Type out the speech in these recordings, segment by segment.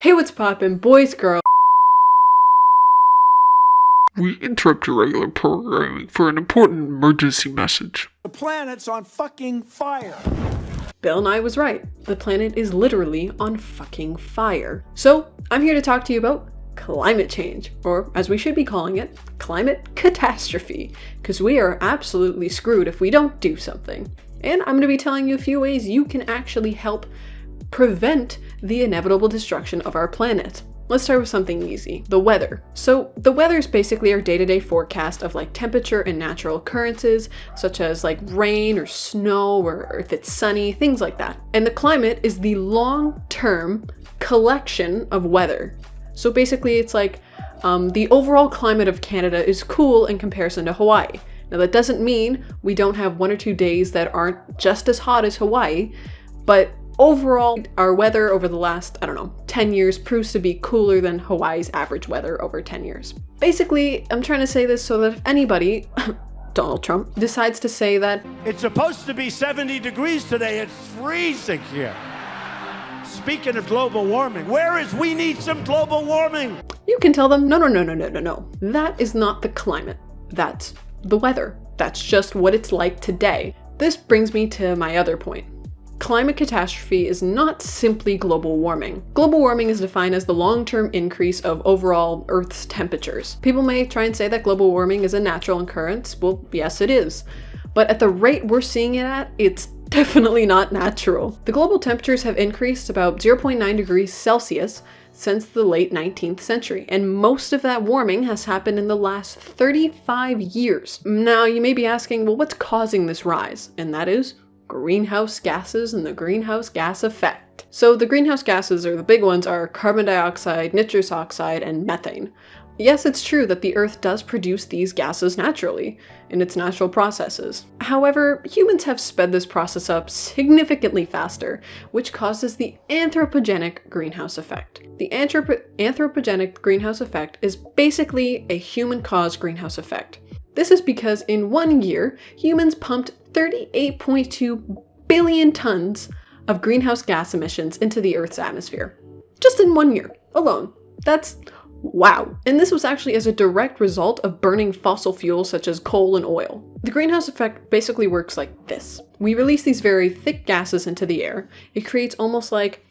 Hey, what's poppin', boys, girls? We interrupt your regular programming for an important emergency message. The planet's on fucking fire. Bill Nye was right. The planet is literally on fucking fire. So, I'm here to talk to you about climate change, or as we should be calling it, climate catastrophe, because we are absolutely screwed if we don't do something. And I'm going to be telling you a few ways you can actually help prevent the inevitable destruction of our planet. Let's start with something easy, the weather. So the weather is basically our day-to-day forecast of like temperature and natural occurrences, such as like rain or snow, or if it's sunny, things like that. And the climate is the long-term collection of weather. So basically it's like the overall climate of Canada is cool in comparison to Hawaii. Now that doesn't mean we don't have 1 or 2 days that aren't just as hot as Hawaii, but overall, our weather over the last, 10 years proves to be cooler than Hawaii's average weather over 10 years. Basically, I'm trying to say this so that if anybody, Donald Trump, decides to say that It's supposed to be 70 degrees today. It's freezing here. Speaking of global warming, we need some global warming. You can tell them, no. That is not the climate. That's the weather. That's just what it's like today. This brings me to my other point. Climate catastrophe is not simply global warming. Global warming is defined as the long-term increase of overall Earth's temperatures. People may try and say that global warming is a natural occurrence. Well, yes, it is. But at the rate we're seeing it at, it's definitely not natural. The global temperatures have increased about 0.9 degrees Celsius since the late 19th century, and most of that warming has happened in the last 35 years. Now, you may be asking, well, what's causing this rise? And that is greenhouse gases and the greenhouse gas effect. So the greenhouse gases, or the big ones, are carbon dioxide, nitrous oxide, and methane. Yes, it's true that the Earth does produce these gases naturally in its natural processes. However, humans have sped this process up significantly faster, which causes the anthropogenic greenhouse effect. The anthropogenic greenhouse effect is basically a human-caused greenhouse effect. This is because in 1 year, humans pumped 38.2 billion tons of greenhouse gas emissions into the Earth's atmosphere. Just in 1 year alone. That's wow. And this was actually as a direct result of burning fossil fuels such as coal and oil. The greenhouse effect basically works like this. We release these very thick gases into the air. It creates almost like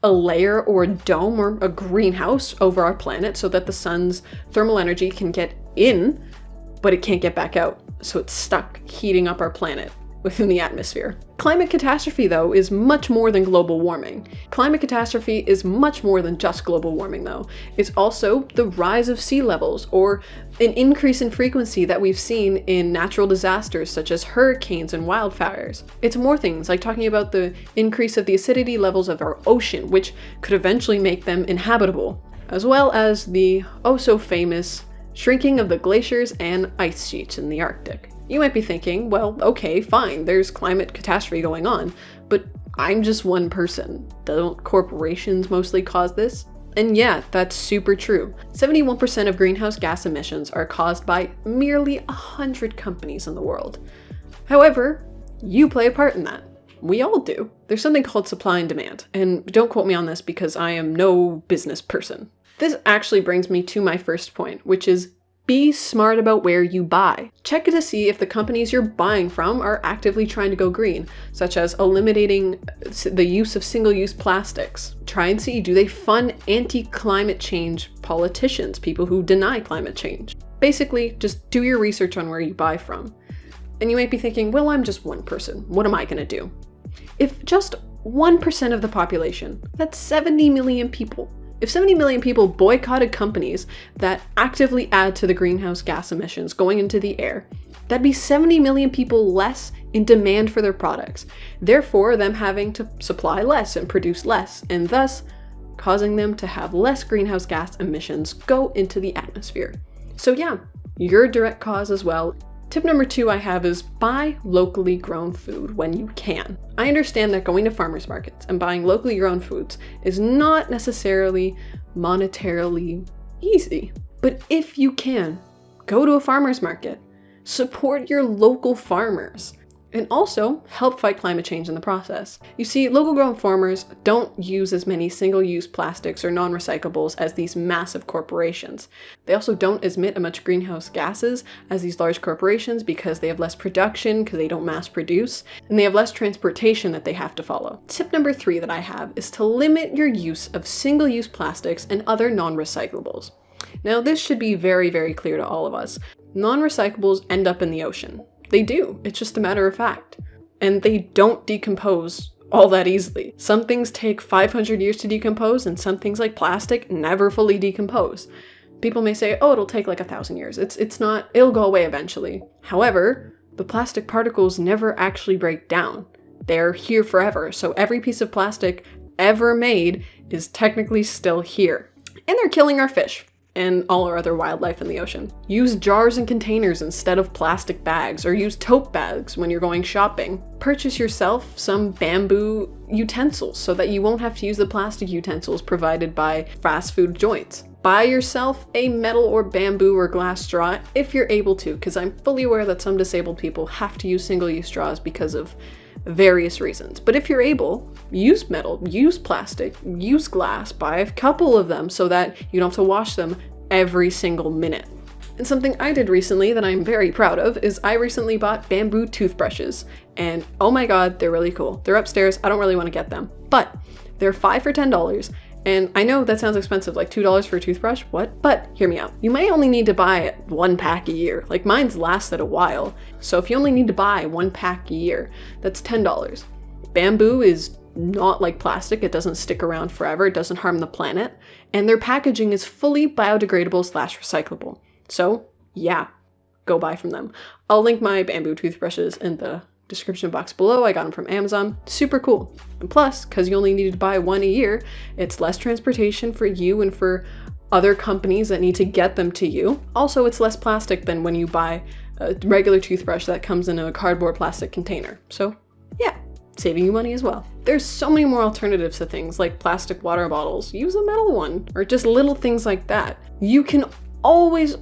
a layer or a dome or a greenhouse over our planet so that the sun's thermal energy can get in, but it can't get back out. So it's stuck heating up our planet within the atmosphere. Climate catastrophe, though, is much more than global warming. Climate catastrophe is much more than just global warming, though. It's also the rise of sea levels, or an increase in frequency that we've seen in natural disasters such as hurricanes and wildfires. It's more things, like talking about the increase of the acidity levels of our ocean, which could eventually make them inhabitable, as well as the oh-so-famous shrinking of the glaciers and ice sheets in the Arctic. You might be thinking, well, okay, fine, there's climate catastrophe going on, but I'm just one person. Don't corporations mostly cause this? And yeah, that's super true. 71% of greenhouse gas emissions are caused by merely 100 companies in the world. However, you play a part in that. We all do. There's something called supply and demand, and don't quote me on this because I am no business person. This actually brings me to my first point, which is be smart about where you buy. Check to see if the companies you're buying from are actively trying to go green, such as eliminating the use of single-use plastics. Try and see, do they fund anti-climate change politicians, people who deny climate change? Basically, just do your research on where you buy from. And you might be thinking, well, I'm just one person. What am I gonna do? If just 1% of the population, that's 70 million people, if 70 million people boycotted companies that actively add to the greenhouse gas emissions going into the air, that'd be 70 million people less in demand for their products, therefore them having to supply less and produce less, and thus causing them to have less greenhouse gas emissions go into the atmosphere. So yeah, you're a direct cause as well. Tip number 2 I have is buy locally grown food when you can. I understand that going to farmers markets and buying locally grown foods is not necessarily monetarily easy, but if you can, go to a farmer's market. Support your local farmers. and also help fight climate change in the process. You see, local grown farmers don't use as many single-use plastics or non-recyclables as these massive corporations. They also don't emit as much greenhouse gases as these large corporations because they have less production, because they don't mass produce, and they have less transportation that they have to follow. Tip number 3 that I have is to limit your use of single-use plastics and other non-recyclables. Now, this should be very, very clear to all of us. Non-recyclables end up in the ocean. They do. It's just a matter of fact. And they don't decompose all that easily. Some things take 500 years to decompose, and some things like plastic never fully decompose. People may say, oh, it'll take like 1,000 years. It's not, it'll go away eventually. However, the plastic particles never actually break down. They're here forever. So every piece of plastic ever made is technically still here. And they're killing our fish and all our other wildlife in the ocean. Use jars and containers instead of plastic bags, or use tote bags when you're going shopping. Purchase yourself some bamboo utensils so that you won't have to use the plastic utensils provided by fast food joints. Buy yourself a metal or bamboo or glass straw if you're able to, because I'm fully aware that some disabled people have to use single-use straws because of various reasons. But if you're able, use metal, use plastic, use glass, buy a couple of them so that you don't have to wash them every single minute. And something I did recently that I'm very proud of is I recently bought bamboo toothbrushes, and oh my god, they're really cool. They're upstairs. I don't really want to get them, but they're 5 for $10. And I know that sounds expensive, like $2 for a toothbrush, what? But hear me out. You might only need to buy 1 pack a year. Like mine's lasted a while. So if you only need to buy 1 pack a year, that's $10. Bamboo is not like plastic. It doesn't stick around forever. It doesn't harm the planet. And their packaging is fully biodegradable/recyclable. So yeah, go buy from them. I'll link my bamboo toothbrushes in the description box below. I got them from Amazon. Super cool. And plus, because you only need to buy 1 a year, it's less transportation for you and for other companies that need to get them to you. Also, it's less plastic than when you buy a regular toothbrush that comes in a cardboard plastic container. So yeah, saving you money as well. There's so many more alternatives to things like plastic water bottles. Use a metal one, or just little things like that. You can always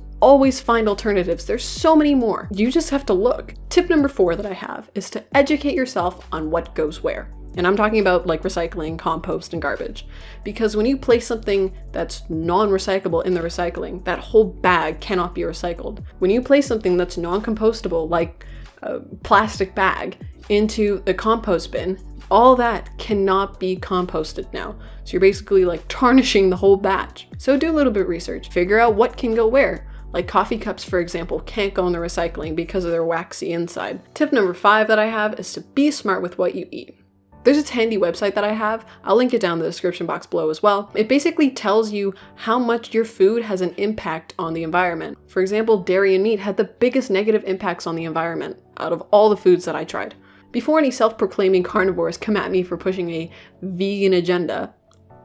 find alternatives. There's so many more. You just have to look. Tip number 4 that I have is to educate yourself on what goes where. And I'm talking about like recycling, compost, and garbage. Because when you place something that's non-recyclable in the recycling, that whole bag cannot be recycled. When you place something that's non-compostable, like a plastic bag, into the compost bin, all that cannot be composted now. So you're basically like tarnishing the whole batch. So do a little bit of research. Figure out what can go where. Like coffee cups, for example, can't go in the recycling because of their waxy inside. Tip number 5 that I have is to be smart with what you eat. There's a handy website that I have. I'll link it down in the description box below as well. It basically tells you how much your food has an impact on the environment. For example, dairy and meat had the biggest negative impacts on the environment out of all the foods that I tried. Before any self-proclaiming carnivores come at me for pushing a vegan agenda,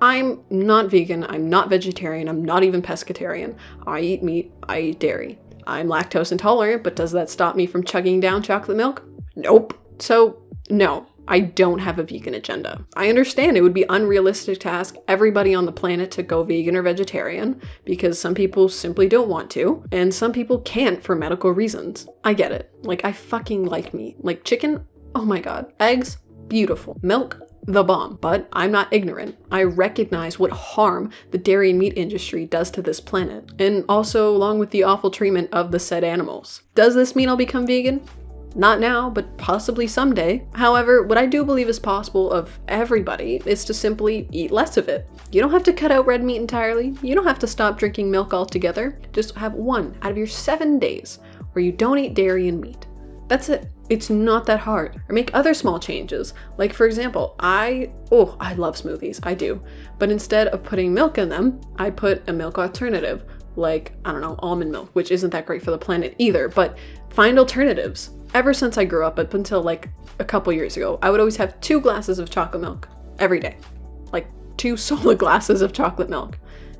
I'm not vegan, I'm not vegetarian, I'm not even pescatarian. I eat meat, I eat dairy. I'm lactose intolerant, but does that stop me from chugging down chocolate milk? Nope. So, no, I don't have a vegan agenda. I understand it would be unrealistic to ask everybody on the planet to go vegan or vegetarian, because some people simply don't want to, and some people can't for medical reasons. I get it. Like, I fucking like meat. Like chicken, oh my god. Eggs, beautiful. Milk, the bomb. But I'm not ignorant. I recognize what harm the dairy and meat industry does to this planet, and also along with the awful treatment of the said animals. Does this mean I'll become vegan? Not now, but possibly someday. However, what I do believe is possible of everybody is to simply eat less of it. You don't have to cut out red meat entirely. You don't have to stop drinking milk altogether. Just have 1 out of your 7 days where you don't eat dairy and meat. That's it. It's not that hard. Or make other small changes. Like for example, I love smoothies, I do. But instead of putting milk in them, I put a milk alternative, like, I don't know, almond milk, which isn't that great for the planet either, but find alternatives. Ever since I grew up, up until like a couple years ago, I would always have 2 glasses of chocolate milk every day. Like 2 solid glasses of chocolate milk.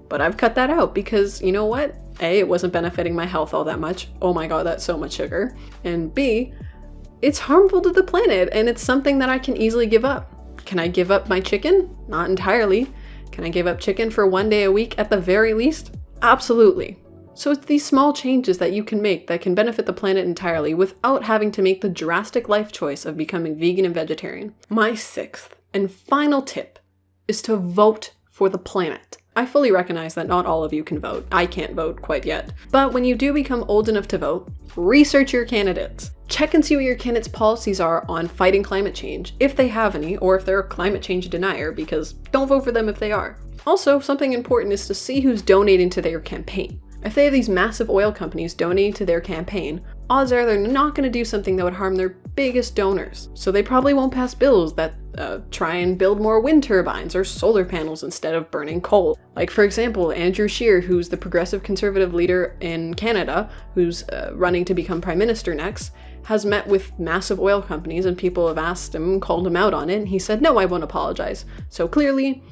But I've cut that out because, you know what? A, it wasn't benefiting my health all that much. Oh my god, that's so much sugar. And B, it's harmful to the planet, and it's something that I can easily give up. Can I give up my chicken? Not entirely. Can I give up chicken for 1 day a week at the very least? Absolutely. So it's these small changes that you can make that can benefit the planet entirely without having to make the drastic life choice of becoming vegan and vegetarian. My sixth and final tip is to vote for the planet. I fully recognize that not all of you can vote. I can't vote quite yet. But when you do become old enough to vote, research your candidates. Check and see what your candidates' policies are on fighting climate change, if they have any, or if they're a climate change denier, because don't vote for them if they are. Also, something important is to see who's donating to their campaign. If they have these massive oil companies donating to their campaign, odds are they're not going to do something that would harm their biggest donors. So they probably won't pass bills that try and build more wind turbines or solar panels instead of burning coal. Like, for example, Andrew Scheer, who's the progressive conservative leader in Canada, who's running to become prime minister next, has met with massive oil companies, and people have asked him, called him out on it, and he said, no, I won't apologize. So clearly,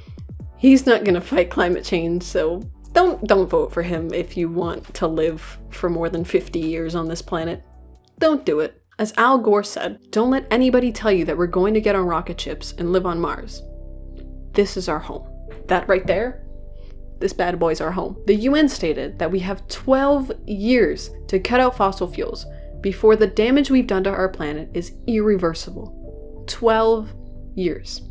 he's not going to fight climate change, so don't vote for him if you want to live for more than 50 years on this planet. Don't do it. As Al Gore said, don't let anybody tell you that we're going to get on rocket ships and live on Mars. This is our home. That right there, this bad boy's our home. The UN stated that we have 12 years to cut out fossil fuels before the damage we've done to our planet is irreversible. 12 years.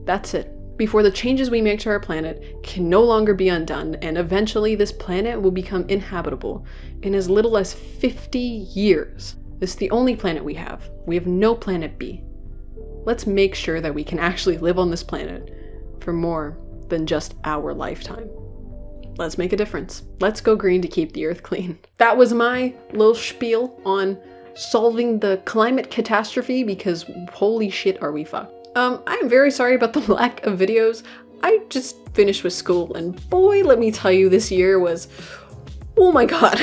That's it. Before the changes we make to our planet can no longer be undone, and eventually this planet will become inhabitable in as little as 50 years. This is the only planet we have. We have no planet B. Let's make sure that we can actually live on this planet for more than just our lifetime. Let's make a difference. Let's go green to keep the earth clean. That was my little spiel on solving the climate catastrophe, because holy shit are we fucked. I am very sorry about the lack of videos. I just finished with school, and boy, let me tell you, this year was, oh my god.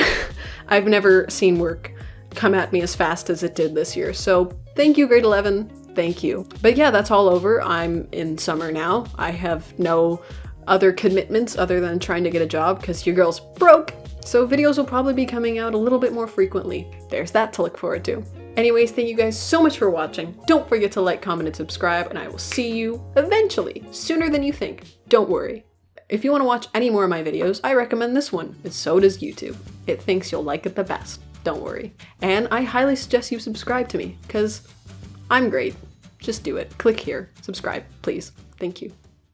I've never seen work come at me as fast as it did this year. So thank you, grade 11. Thank you. But yeah, that's all over. I'm in summer now. I have no other commitments other than trying to get a job because your girl's broke. So videos will probably be coming out a little bit more frequently. There's that to look forward to. Anyways, thank you guys so much for watching. Don't forget to like, comment, and subscribe, and I will see you eventually, sooner than you think. Don't worry. If you want to watch any more of my videos, I recommend this one, and so does YouTube. It thinks you'll like it the best. Don't worry. And I highly suggest you subscribe to me, because I'm great. Just do it. Click here. Subscribe, please. Thank you.